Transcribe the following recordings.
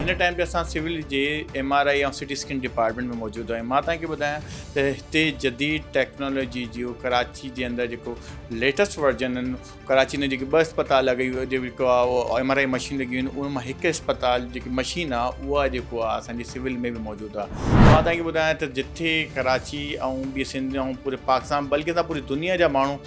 हिन टाइम ते असां सिविल जे MRI ऐं CT स्कैन डिपार्टमेंट में मौजूदु आहियूं। मां तव्हांखे ॿुधायां त हिते जदीद टेक्नोलॉजी जो कराची जे अंदरि जेको लेटेस्ट वर्जन आहिनि, कराची में जेके 2 अस्पताल लॻी जेको आहे उहो MRI मशीन लॻियूं आहिनि, उन मां हिकु अस्पताल जेकी मशीन आहे उहा जेको आहे असांजी सिविल में बि मौजूदु आहे। मां तव्हांखे ॿुधायां त जिथे कराची ऐं ॿी सिंध ऐं पूरे पाकिस्तान बल्कि त पूरी दुनिया जा माण्हू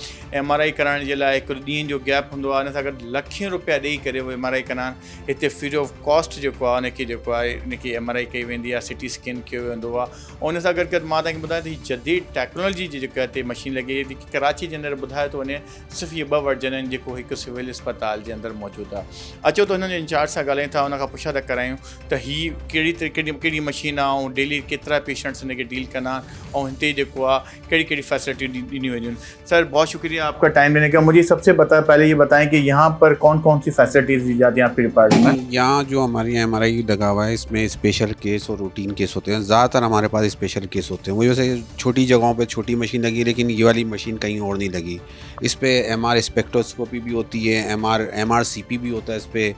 MRI कराइण जे लाइ हिकु ॾींहं जो गैप हूंदो आहे, हिन सां गॾु लखियूं रुपया ॾेई करे उहे MRI कराइण हिते फ्री ऑफ कॉस्ट जेको आहे उनखे जेको आहे इनखे MRI कई वेंदी आहे, CT स्कैन कयो वेंदो आहे। ऐं उन सां गॾु मां तव्हांखे ॿुधायां त हीअ जदीद टेक्नोलॉजी जी जेका हिते मशीन लॻी आहे जेकी कराची जे अंदरि ॿुधाए थो वञे, सिर्फ़ु इहे 2 वर्जन आहिनि जेको हिकु सिविल अस्पताल जे अंदरि मौजूदु आहे। अचो त हुननि जे इंचार्ज सां ॻाल्हायूं था, हुन खां पुछा था करायूं त हीअ कहिड़ी मशीन आहे ऐं डेली केतिरा पेशेंट्स हिनखे डील कंदा आहिनि ऐं हिते जेको आहे कहिड़ी फैसिलिटी ॾिनियूं वेंदियूं आहिनि। सर बहुत शुक्रिया आपका टाइम देने का। मुझे सबसे पहले ये बताएं कि यहाँ पर कौन कौन सी फैसिलिटीज़ दी जाती हैं आपके डिपार्टमेंट में? यहाँ जो हमारे यहाँ MRI लगा हुआ है, इसमें स्पेशल केस और रूटीन केस होते हैं। ज़्यादातर हमारे पास स्पेशल केस होते हैं। वही वैसे छोटी जगहों पे छोटी मशीन लगी, लेकिन ये वाली मशीन कहीं और नहीं लगी। इस पर MR स्पेक्ट्रोस्कोपी भी होती है, MRCP भी होता है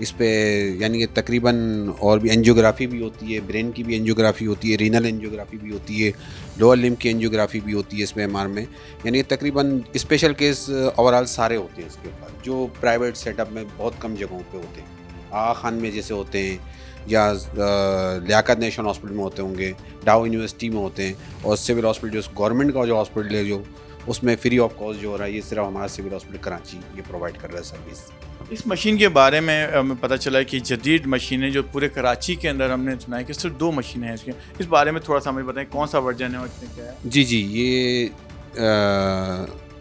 इस पे यानी कि तकरीबन और भी एंजियोग्राफी भी होती है, ब्रेन की भी एंजियोग्राफी होती है, रीनल एंजियोग्राफी भी होती है, लोअर लिम्ब की एंजियोग्राफी भी होती है इसमें MR में। यानी तकरीबन स्पेशल केस ओवरऑल सारे होते हैं इसके ऊपर, जो प्राइवेट सेटअप में बहुत कम जगहों पे होते हैं। आगा खान में जैसे होते हैं या लियाकत नेशनल हॉस्पिटल में होते होंगे, डाउ यूनिवर्सिटी में होते हैं, और सिविल हॉस्पिटल जो गवर्नमेंट का जो हॉस्पिटल है जो उसमें फ्री ऑफ कॉस्ट जो हो रहा है, ये सिर्फ हमारा सिविल हॉस्पिटल कराची ये प्रोवाइड कर रहा है सर्विस। इस मशीन के बारे में हमें पता चला है कि जदीद मशीनें जो पूरे कराची के अंदर हमने सुना है कि सिर्फ 2 मशीनें हैं इसके, इस बारे में थोड़ा सा हमें बताएं कौन सा वर्जन है और इसमें क्या है? जी, ये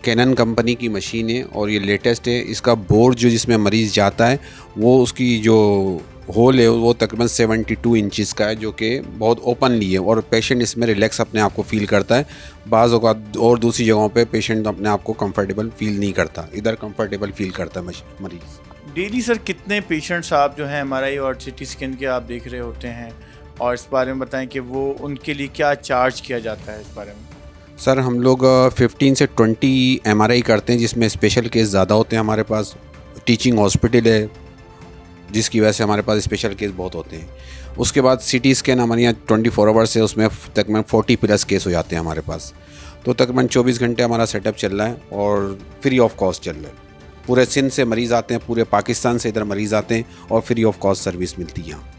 कैनन कंपनी की मशीन है और ये लेटेस्ट है। इसका बोर्ड जो जिसमें मरीज़ जाता है वो उसकी जो होल है वो तकरीबन 72 इंचज़ का है, जो कि बहुत ओपनली है और पेशेंट इसमें रिलैक्स अपने आप को फील करता है। बाज़ औक़ात और दूसरी जगहों पे पेशेंट अपने आप को कंफर्टेबल फील नहीं करता, इधर कंफर्टेबल फील करता है मरीज़। डेली सर कितने पेशेंट्स आप जो हैं MRI और CT स्कैन के आप देख रहे होते हैं, और इस बारे में बताएं कि वो उनके लिए क्या चार्ज किया जाता है इस बारे में? सर हम लोग 15 से 20 MRI करते हैं, जिसमें स्पेशल केस ज़्यादा होते हैं। हमारे पास टीचिंग हॉस्पिटल है जिसकी वजह से हमारे पास स्पेशल केस बहुत होते हैं। उसके बाद CT स्कैन हमारे यहाँ 24 आवर्स है, उसमें तकरीबन 40+ केस हो जाते हैं हमारे पास। तो तकरीबन 24 घंटे हमारा सेटअप चल रहा है और फ्री ऑफ कॉस्ट चल रहा है। पूरे सिंध से मरीज़ आते हैं, पूरे पाकिस्तान से इधर मरीज़ आते हैं और फ्री ऑफ कॉस्ट सर्विस मिलती है यहाँ।